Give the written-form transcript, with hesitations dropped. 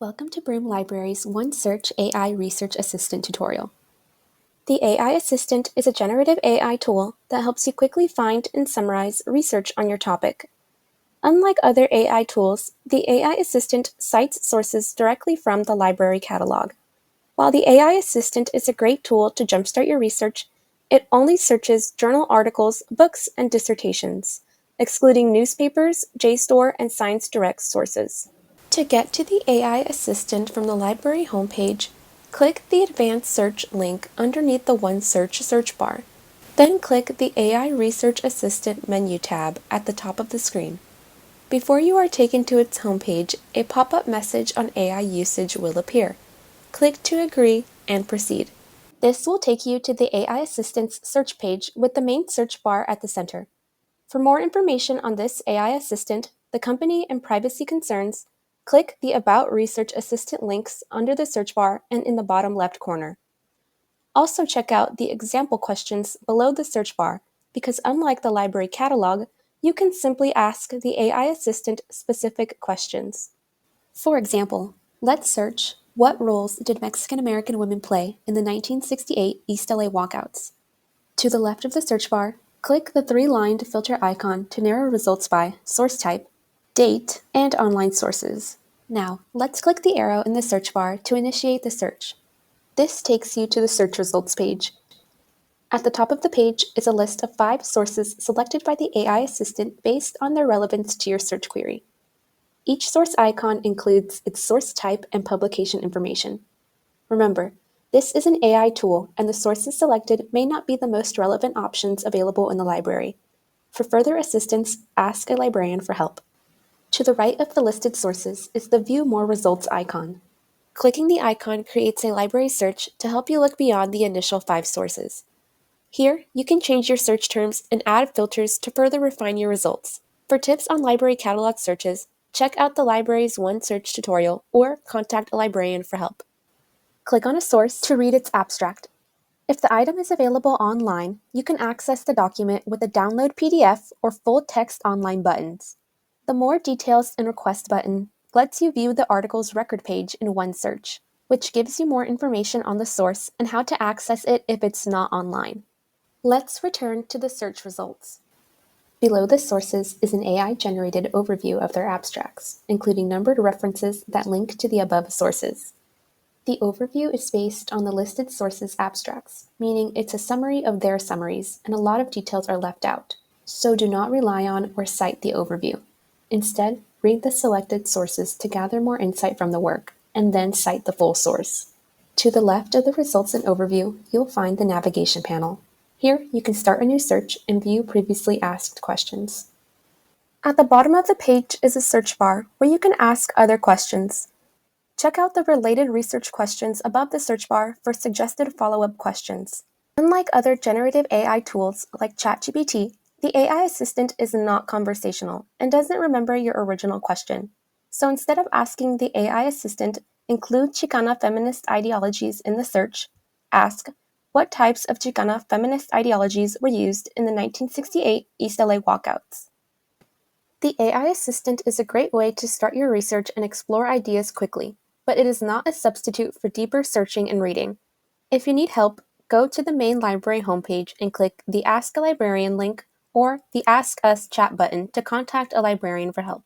Welcome to Broome Library's OneSearch AI Research Assistant tutorial. The AI Assistant is a generative AI tool that helps you quickly find and summarize research on your topic. Unlike other AI tools, the AI Assistant cites sources directly from the library catalog. While the AI Assistant is a great tool to jumpstart your research, it only searches journal articles, books, and dissertations, excluding newspapers, JSTOR, and ScienceDirect sources. To get to the AI Assistant from the library homepage, click the Advanced Search link underneath the OneSearch search bar. Then click the AI Research Assistant menu tab at the top of the screen. Before you are taken to its homepage, a pop-up message on AI usage will appear. Click to agree and proceed. This will take you to the AI Assistant's search page with the main search bar at the center. For more information on this AI Assistant, the company, and privacy concerns, click the About Research Assistant links under the search bar and in the bottom left corner. Also check out the example questions below the search bar because unlike the library catalog, you can simply ask the AI Assistant specific questions. For example, let's search, what roles did Mexican-American women play in the 1968 East LA walkouts? To the left of the search bar, click the three-lined filter icon to narrow results by source type, date, and online sources. Now, let's click the arrow in the search bar to initiate the search. This takes you to the search results page. At the top of the page is a list of 5 sources selected by the AI Assistant based on their relevance to your search query. Each source icon includes its source type and publication information. Remember, this is an AI tool, and the sources selected may not be the most relevant options available in the library. For further assistance, ask a librarian for help. To the right of the listed sources is the View More Results icon. Clicking the icon creates a library search to help you look beyond the initial 5 sources. Here, you can change your search terms and add filters to further refine your results. For tips on library catalog searches, check out the library's OneSearch tutorial or contact a librarian for help. Click on a source to read its abstract. If the item is available online, you can access the document with the Download PDF or Full Text Online buttons. The More Details and Request button lets you view the article's record page in OneSearch, which gives you more information on the source and how to access it if it's not online. Let's return to the search results. Below the sources is an AI-generated overview of their abstracts, including numbered references that link to the above sources. The overview is based on the listed sources' abstracts, meaning it's a summary of their summaries, and a lot of details are left out. So do not rely on or cite the overview. Instead, read the selected sources to gather more insight from the work, and then cite the full source. To the left of the results and overview, you'll find the navigation panel. Here, you can start a new search and view previously asked questions. At the bottom of the page is a search bar where you can ask other questions. Check out the related research questions above the search bar for suggested follow-up questions. Unlike other generative AI tools like ChatGPT, the AI Assistant is not conversational and doesn't remember your original question. So instead of asking the AI Assistant, include Chicana feminist ideologies in the search, ask, what types of Chicana feminist ideologies were used in the 1968 East LA walkouts? The AI Assistant is a great way to start your research and explore ideas quickly, but it is not a substitute for deeper searching and reading. If you need help, go to the main library homepage and click the Ask a Librarian link or the Ask Us chat button to contact a librarian for help.